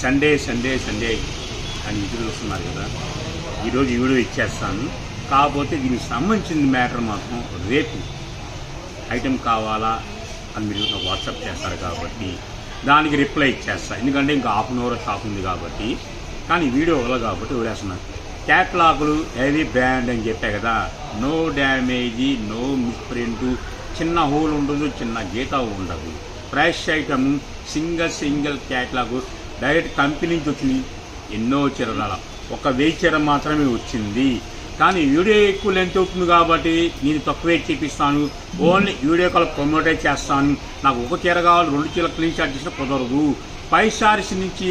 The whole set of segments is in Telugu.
సండే సండే సండే అని ఎదురు చూస్తున్నారు కదా. ఈరోజు ఈ వీడియో ఇచ్చేస్తాను. కాకపోతే దీనికి సంబంధించిన మ్యాటర్ మాత్రం రేపు ఐటెం కావాలా అని మీరు నాకు వాట్సాప్ చేస్తారు కాబట్టి దానికి రిప్లై ఇచ్చేస్తాను. ఎందుకంటే ఇంకా హాఫ్ అన్ అవర్ షాప్ ఉంది కాబట్టి. కానీ వీడియో ఇవ్వాలి కాబట్టి వదిలేస్తున్నాను. క్యాట్లాగులు హెవీ బ్రాండ్ అని చెప్పా కదా, నో డ్యామేజీ, నో మిస్ప్రింట్, చిన్న హోల్ ఉండదు, చిన్న గీత ఉండదు. Fresh item, single catalogue direct company నుంచి వచ్చింది. ఎన్నో చీరల ఒక 1000 చీర మాత్రమే వచ్చింది. కానీ వీడియో ఎక్కువ లెంత్ అవుతుంది కాబట్టి నేను తక్కువే చూపిస్తాను. ఓన్లీ వీడియో కాల్ ప్రమోటే చేస్తాను. నాకు ఒక చీర కావాలి, 2 చీరలు క్లీన్ షాట్ చేసినా కుదరదు. 5 సారీస్ నుంచి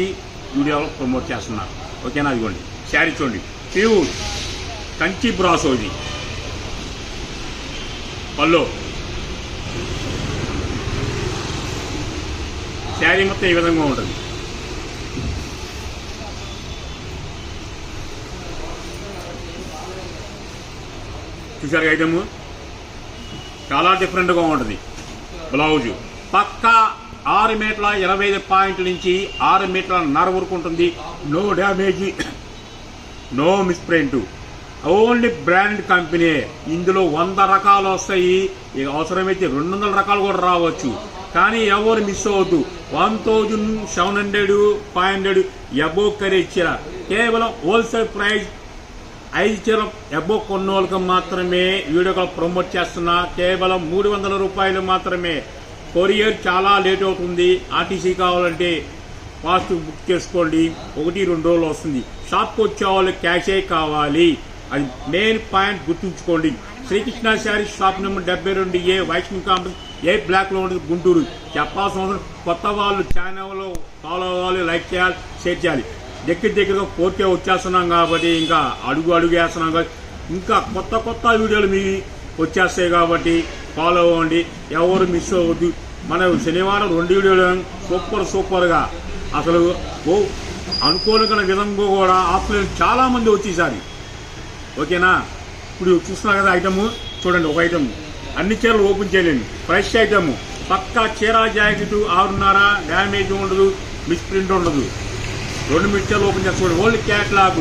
వీడియోలో ప్రమోట్ చేస్తున్నాను. ఓకేనా? ఇదిగోండి శారీ చూడండి, ప్యూర్ కంచి బ్రాసో. ఇది పల్లో శారీ మొత్తం ఈ విధంగా ఉంటుంది. చూసారు ఐటమ్ చాలా డిఫరెంట్గా ఉంటుంది. బ్లౌజు పక్కా 6 మీటర్ల 25 పాయింట్ల నుంచి 6 మీటర్ల 1/2 వరకు ఉంటుంది. No damage, no misprint, only brand company. ఇందులో 100 రకాలు వస్తాయి. అవసరమైతే 200 రకాలు కూడా రావచ్చు. కానీ ఎవరు మిస్ అవ్వద్దు. 1700, 500 అబోవ్ కరే చీర కేవలం హోల్సేల్ ప్రైస్. 5 చీర అబోవ్ కొన్న వాళ్ళకి మాత్రమే వీడియో కాల్ ప్రమోట్ చేస్తున్నా. కేవలం 300 రూపాయలు మాత్రమే. కొరియర్ చాలా లేట్ అవుతుంది. ఆర్టీసీ కావాలంటే ఫాస్ట్ బుక్ చేసుకోండి, 1-2 రోజులు వస్తుంది. షాప్కి వచ్చే వాళ్ళు క్యాషే కావాలి. అది మెయిన్ పాయింట్ గుర్తుంచుకోండి. Srikrishna sari shop number 72A, Vaishnavi complex, A బ్లాక్లో ఉంటుంది, గుంటూరు. చెప్పాల్సిన అవసరం. కొత్త వాళ్ళు ఛానల్లో ఫాలో అవ్వాలి, లైక్ చేయాలి, షేర్ చేయాలి. దగ్గరగా 4K వచ్చేస్తున్నాం కాబట్టి ఇంకా అడుగు వేస్తున్నాం కాబట్టి ఇంకా కొత్త వీడియోలు మీ వచ్చేస్తాయి కాబట్టి ఫాలో అవ్వండి. ఎవరు మిస్ అవ్వద్దు. మన శనివారం 2 వీడియోలు సూపర్గా అసలు అనుకోని విధంగా కూడా ఆఫ్లైన్ చాలా మంది వచ్చేసారి. ఓకేనా? ఇప్పుడు చూస్తున్నారు కదా ఐటమ్ చూడండి. ఒక ఐటమ్ అన్ని చీరలు ఓపెన్ చేయలేండి. ఫ్రెష్ ఐటమ్ పక్కా చీర జాకెట్ 6.5, డ్యామేజ్ ఉండదు, మిస్ప్రింట్ ఉండదు. 2 మిక్చర్లు ఓపెన్ చేసి చూడండి. ఓన్లీ క్యాట్లాగ్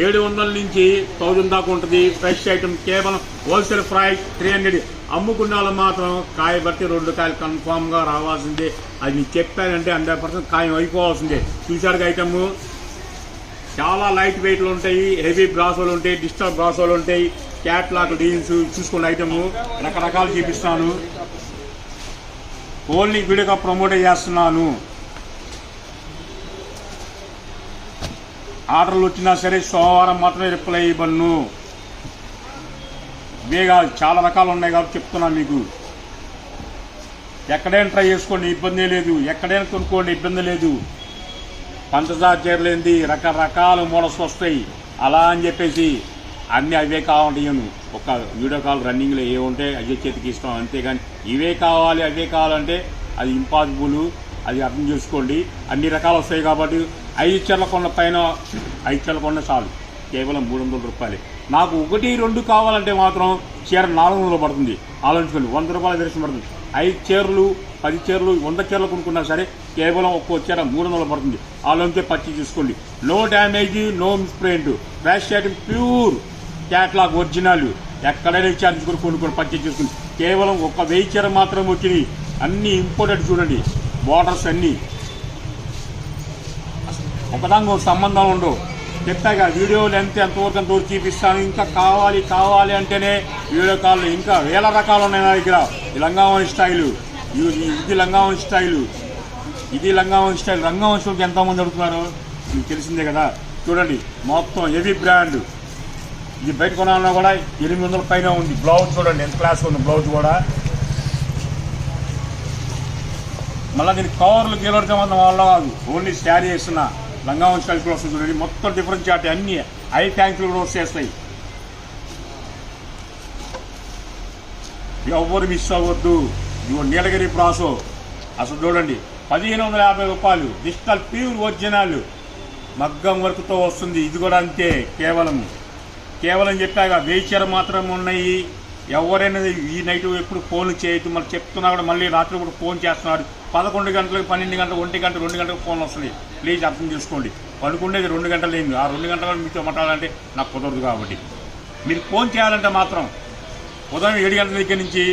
700 నుంచి 1000 దాకా ఉంటుంది. ఫ్రెష్ ఐటమ్ కేవలం హోల్సేల్ ప్రైస్ 300. అమ్ముకున్న వాళ్ళు మాత్రం కాయ బట్టి 2 కాయలు కన్ఫామ్గా రావాల్సిందే. అది మీకు చెప్పానంటే 100% ఖాయం అయిపోవాల్సిందే. చూశారుగా ఐటమ్ చాలా లైట్ వెయిట్లు ఉంటాయి, హెవీ బ్రాసోలు ఉంటాయి, డిజిటల్ బ్రాసోలు ఉంటాయి, క్యాట్లాగ్ డీల్స్. చూసుకున్న ఐటమ్ రకరకాలు చూపిస్తాను. ఓన్లీ వీడియోగా ప్రమోట్ చేస్తున్నాను. ఆర్డర్లు వచ్చినా సరే సోమవారం మాత్రమే రిప్లై ఇవ్వను. ఇవేగా చాలా రకాలు ఉన్నాయి కాబట్టి చెప్తున్నాను మీకు. ఎక్కడైనా ట్రై చేసుకోండి, ఇబ్బంది లేదు. ఎక్కడైనా కొనుక్కోండి, ఇబ్బంది లేదు. పంచదార చీరలేంది రకరకాల మోడల్స్ వస్తాయి. అలా అని చెప్పేసి అన్నీ అవే కావాలంటే ఒక వీడియో కాల్ రన్నింగ్లో ఏ ఉంటే అయ్యే చేతికి ఇస్తాం. అంతేగాని ఇవే కావాలి అవే కావాలంటే అది ఇంపాసిబుల్. అది అర్థం చేసుకోండి. అన్ని రకాలు వస్తాయి కాబట్టి 5 చీరల కొన్న పైన 5 చీరల కొన్న చాలు. కేవలం 300 రూపాయలే. నాకు 1-2 కావాలంటే మాత్రం చీర 400 పడుతుంది. ఆలోచించుకోండి. 100 రూపాయల దర్శనం పడుతుంది. 5 చీరలు 10 చీరలు 100 చీరలు కొనుక్కున్నా సరే కేవలం ఒక్కో చీర 300 పడుతుంది. ఆలోచించే పర్చేజ్ చేసుకోండి. No damage, no misprint, fresh item, pure catalogue original. ఎక్కడైనా ఛార్జ్ కొనుక్కొని పర్చేజ్ చేసుకుని కేవలం 1000 చీర మాత్రం వచ్చినాయి. అన్ని ఇంపోర్టెడ్ చూడండి. బార్డర్స్ అన్నీ ఒకదానికి సంబంధాలు ఉండవు. చెప్పాగా వీడియో లెంత్ ఎంతవరకు చూపిస్తాను. ఇంకా కావాలి అంటేనే వీడియో కాల్. ఇంకా 1000 రకాలు ఉన్నాయి నా దగ్గర. ఈ లంగావని స్టైలు, ఇది లంగావని స్టైలు, ఇది లంగావని స్టైల్. లంగావని స్టైల్కి ఎంతోమంది అడుగుతున్నారు, మీకు తెలిసిందే కదా. చూడండి మొత్తం హెవీ బ్రాండ్. ఇది బయట కొనాలన్నా కూడా 800 పైన ఉంది. బ్లౌజ్ చూడండి ఎంత క్లాస్గా ఉంది. బ్లౌజ్ కూడా మళ్ళీ దీనికి కవర్లు గీలడితే మాత్రం వాళ్ళ కాదు. ఓన్లీ శారీ వేస్తున్న లంగావని స్టైల్ కూడా వస్తుంది చూడండి. మొత్తం డిఫరెంట్ చాట్ అన్ని ఐ ట్యాంక్లు కూడా వచ్చేస్తాయి. ఎవరు మిస్ అవ్వద్దు. ఇదిగో నీలగిరి బ్రాసో అసలు చూడండి 1550 రూపాయలు. డిజిటల్ ప్యూర్ ఒరిజినల్ మగ్గం వర్క్తో వస్తుంది. ఇది కూడా అంతే. కేవలం చెప్పాక 1000 చీర మాత్రమే ఉన్నాయి. ఎవరైనా ఈ నైట్ ఎప్పుడు ఫోన్లు చేయొద్దు, మళ్ళీ చెప్తున్నా కూడా మళ్ళీ రాత్రి కూడా ఫోన్ చేస్తున్నాడు. 11 గంటలకు 12 గంటలకు 1 గంట 2 గంటలకు ఫోన్లు వస్తుంది. ప్లీజ్ అర్థం చేసుకోండి. పడుకుండేది 2 గంటలు ఏంది, ఆ 2 గంటలు మీతో మాట్లాడాలంటే నాకు కుదరదు. కాబట్టి మీరు ఫోన్ చేయాలంటే మాత్రం ఉదయం 7 గంటల దగ్గర నుంచి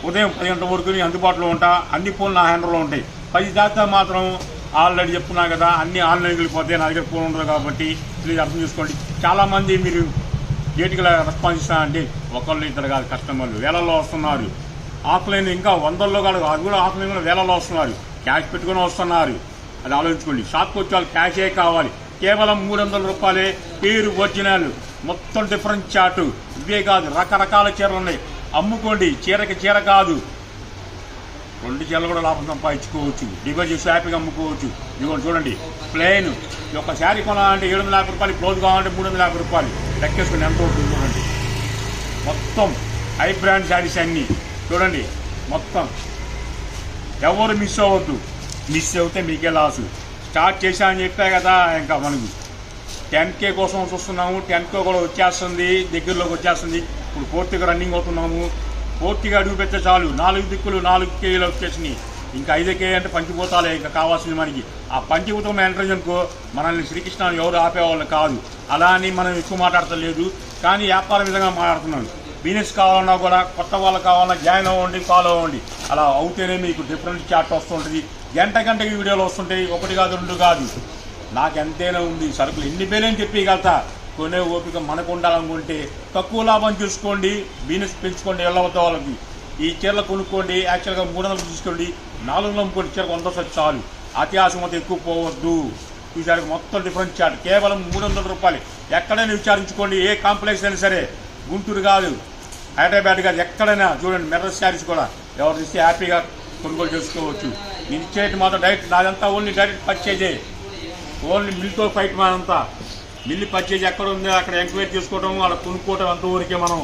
ఉదయం 10 గంటల వరకు అందుబాటులో ఉంటా. అన్ని ఫోన్లు నా హ్యాండ్లో ఉంటాయి. 10 దాకా మాత్రం ఆల్రెడీ చెప్తున్నా కదా, అన్ని ఆన్లైన్కి వెళ్ళిపోతే నా దగ్గర ఫోన్ ఉండదు. కాబట్టి ప్లీజ్ అర్థం చేసుకోండి. చాలామంది మీరు గేటుకి రెస్పాన్స్ ఇస్తానంటే ఒకళ్ళు ఇద్దరు కాదు, కస్టమర్లు వేలల్లో వస్తున్నారు. ఆఫ్లైన్ ఇంకా వందల్లో కాదు, అది కూడా ఆఫ్లైన్ కూడా వేలల్లో వస్తున్నారు. క్యాష్ పెట్టుకుని వస్తున్నారు. అది ఆలోచించుకోండి. షాప్కి వచ్చే వాళ్ళు క్యాషే కావాలి. కేవలం 300 రూపాయలే. పేరు ఒరిజినల్, మొత్తం డిఫరెంట్ చాటు. ఇవే కాదు, రకరకాల చీరలు ఉన్నాయి. అమ్ముకోండి. చీరకి చీర కాదు, 2 చీరలు కూడా లాభం సంపాదించుకోవచ్చు. డివైడ్ చేసి హ్యాపీగా అమ్ముకోవచ్చు. ఇదిగోండి చూడండి, ప్లెయిన్ ఈ యొక్క శారీ కొనాలంటే 750 రూపాయలు, బ్లౌజ్ కావాలంటే 350 రూపాయలు. లెక్కేసుకుని ఎంత అవుతుంది చూడండి. మొత్తం హై బ్రాండ్ శారీస్ అన్నీ చూడండి. మొత్తం ఎవరు మిస్ అవ్వద్దు. మిస్ అవుతే మీకే లాసు. స్టార్ట్ చేశామని చెప్పా కదా, ఇంకా మనకు 10K కోసం చూస్తున్నాము. 10K కూడా వచ్చేస్తుంది, దగ్గరలోకి వచ్చేస్తుంది. ఇప్పుడు పూర్తిగా రన్నింగ్ అవుతున్నాము. పూర్తిగా అడుగు పెడితే చాలు 4 దిక్కులు 4Kలు వచ్చేసినాయి. ఇంకా 5K అంటే పంచిపోతాలే ఇంకా కావాల్సింది మనకి. ఆ పంచిపోతం ఎంట్రెన్స్ అనుకో మనల్ని శ్రీకృష్ణ ఎవరు ఆపేవాళ్ళు కాదు. అలా అని మనం ఎక్కువ మాట్లాడతలేదు, కానీ వ్యాపార విధంగా మాట్లాడుతున్నాను. బిజినెస్ కావాలన్నా కూడా కొత్త వాళ్ళు కావాలన్నా జాయిన్ అవ్వండి, ఫాలో అవ్వండి. అలా అవుతేనే మీకు డిఫరెంట్ చాట్ వస్తుంటుంది. గంటకి వీడియోలు వస్తుంటాయి. 1 కాదు 2 కాదు. నాకు ఎంతైనా ఉంది. సరుకులు ఎన్ని పేలేని చెప్పగలుగుతా. కొనే ఓపిక మనకు ఉండాలనుకుంటే తక్కువ లాభం చూసుకోండి, బిజినెస్ పెంచుకోండి. వెళ్ళవద్ద వాళ్ళకి ఈ చీరలు కొనుక్కోండి. యాక్చువల్గా 300 తీసుకోండి, 400 అమ్ముకోండి. చీరకు 100 చాలు. అత్యాశం అయితే ఎక్కువ పోవద్దు. ఈసారి మొత్తం డిఫరెంట్ చాట్ కేవలం 300 రూపాయలు. ఎక్కడైనా విచారించుకోండి. ఏ కాంప్లెక్స్ అయినా సరే, గుంటూరు కాదు, హైదరాబాద్ కాదు, ఎక్కడైనా చూడండి. మెర్రస్ శారీస్ కూడా ఎవరు తీస్తే హ్యాపీగా కొనుగోలు చేసుకోవచ్చు. నేను ఇచ్చేటి మాత్రం డైరెక్ట్ నాదంతా ఓన్లీ డైరెక్ట్ పర్చేజే. ఓన్లీ మిల్తో ఫైట్ మానంతా. మిల్లు పర్చేజ్ ఎక్కడ ఉందో అక్కడ ఎంక్వైరీ చేసుకోవడం, అక్కడ కొనుక్కోవడం అంతవరకే. మనం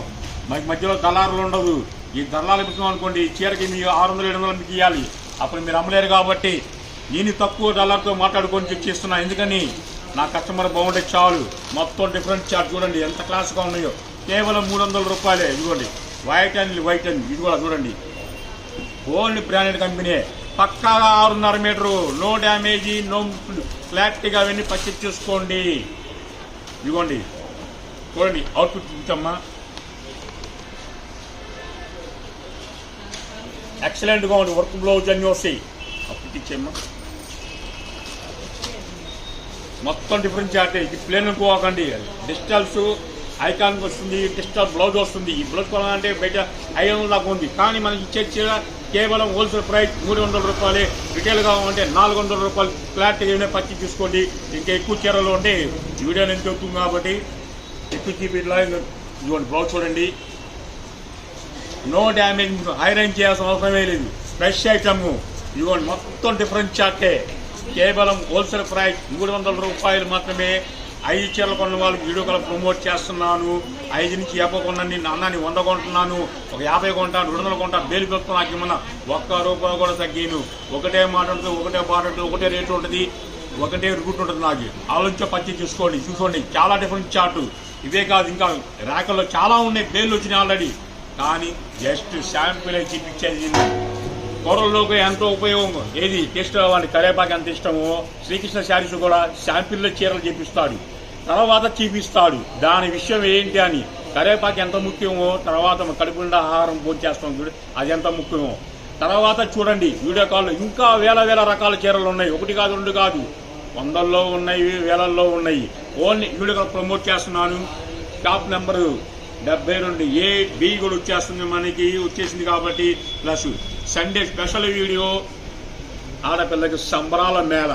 మనకి మధ్యలో దళారులు ఉండదు. ఈ దళాలు ఇస్తున్నాం అనుకోండి, చీరకి మీకు 600-700 మీకు ఇవ్వాలి. అప్పుడు మీరు అమ్మలేరు. కాబట్టి నేను తక్కువ డాలర్తో మాట్లాడుకొని చెక్ చేస్తున్నా. ఎందుకని నా కస్టమర్ బాగుంటే చాలు. మొత్తం డిఫరెంట్ చార్ట్ చూడండి ఎంత క్లాస్గా ఉన్నాయో. కేవలం 300 రూపాయలే. ఇదిగోండి వైట్ అండ్ ఇది కూడా చూడండి. Only branded company. పక్కాగా 6.5 మీటరు, నో డ్యామేజీ, నో క్లారిటీగా అవన్నీ పర్చేజ్ చేసుకోండి. ఇదిగోండి చూడండి అవుట్పుట్ ఇచ్చమ్మా. ఎక్సలెంట్గా ఉంది. వర్క్ బ్లౌజ్ అన్నీ వస్తాయి. అవుట్పుట్ ఇచ్చేమ్మా. మొత్తం డిఫరెంట్ చార్టే. ఇది ప్లేన్ అనుకోకండి. డిజిటల్స్ ఐకాన్ వస్తుంది, డిజిటల్ బ్లౌజ్ వస్తుంది. ఈ బ్లౌజ్ కొనాలంటే బయట 500 దాకా ఉంది. కానీ మనకి ఇచ్చే చీర కేవలం హోల్సేల్ ప్రైస్ 300 రూపాయలే. రిటైల్ కావాలంటే 400 రూపాయలు. క్లారిటీగా పర్చేజ్ తీసుకోండి. ఇంకా ఎక్కువ చీరలు ఉంటే వీడియో నేను చెప్తుంది కాబట్టి ఎక్కువ చూపిట్లా. ఇదిగోండి బ్లౌజ్ చూడండి. నో డ్యామేజ్, ఐరన్ చేయాల్సిన అవసరమే లేదు. Fresh item. ఇదిగోండి మొత్తం డిఫరెంట్ చార్టే. కేవలం హోల్సేల్ ప్రైస్ 300 రూపాయలు మాత్రమే. 5 చీరలు కొన్న వాళ్ళకి వీడియో కాల్ ప్రమోట్ చేస్తున్నాను. 5 నుంచి 50 కొన్నాను. అన్నాన్ని 100 కొంటున్నాను, ఒక 50 కొంటాను, 200 కొంటాను. బేలు పెడుతూ నాకు ఏమన్నా 1 రూపాయి కూడా తగ్గాను. ఒకటే మాట ఉంటుంది, ఒకటే పాట ఉంటుంది, ఒకటే రేటు ఉంటుంది, ఒకటే రూట్ ఉంటుంది. నాకు ఆలోచించే పర్చేజ్ చూసుకోండి. చూసుకోండి చాలా డిఫరెంట్ చార్టు. ఇవే కాదు, ఇంకా ర్యాకుల్లో చాలా ఉన్నాయి. బేలు వచ్చినాయి ఆల్రెడీ. కానీ జస్ట్ శాంపిల్ అయితే చూపించేది. కూరల్లోకి ఎంతో ఉపయోగం. ఏది టేస్ట్ వాళ్ళకి కరేపాకు ఎంత ఇష్టమో, శ్రీకృష్ణ శారీస్ కూడా శాంపిల్లో చీరలు చేపిస్తాడు, తర్వాత చూపిస్తాడు. దాని విషయం ఏంటి అని. కరేపాకు ఎంత ముఖ్యమో, తర్వాత కడుపు నిండా ఆహారం భోంచేస్తాం చూడు, అది ఎంత ముఖ్యమో. తర్వాత చూడండి వీడియో కాల్లో ఇంకా వేల రకాల చీరలు ఉన్నాయి. 1 కాదు 2 కాదు, 100ల్లో ఉన్నాయి, 1000ల్లో ఉన్నాయి. ఓన్లీ వీడియో కాల్ ప్రమోట్ చేస్తున్నాను. షాప్ నెంబరు 72A-B కూడా వచ్చేస్తుంది మనకి, వచ్చేసింది కాబట్టి. Plus Sunday special video. ఆడపిల్లకి సంబరాల మేళ.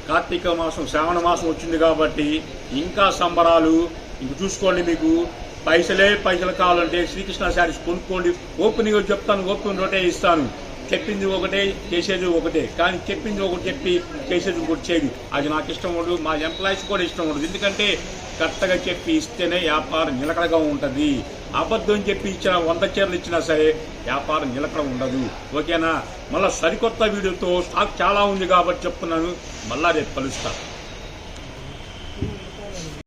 కార్తీక మాసం, శ్రావణ మాసం వచ్చింది కాబట్టి ఇంకా సంబరాలు. ఇంక చూసుకోండి. మీకు పైసలు కావాలంటే శ్రీకృష్ణ శారీస్ కొనుక్కోండి. ఓపెనింగ్ చెప్తాను, ఓపెన్ రోటే ఇస్తాను. చెప్పింది ఒకటే, చేసేది ఒకటే. కానీ చెప్పింది ఒకటి చెప్పి చేసేది ఇంకోటి చేయదు. అది నాకు ఇష్టం ఉండదు, మా ఎంప్లాయీస్ కూడా ఇష్టం ఉండదు. ఎందుకంటే కరెక్ట్గా చెప్పి ఇస్తేనే వ్యాపారం నిలకడగా ఉంటుంది. అబద్ధం చెప్పి ఇచ్చిన 100 చీరలు ఇచ్చినా సరే వ్యాపారం నిలకడ ఉండదు. ఓకేనా? మళ్ళీ సరికొత్త వీడియోతో స్టాక్ చాలా ఉంది కాబట్టి చెప్తున్నాను. మళ్ళా రేపు కలుస్తాను.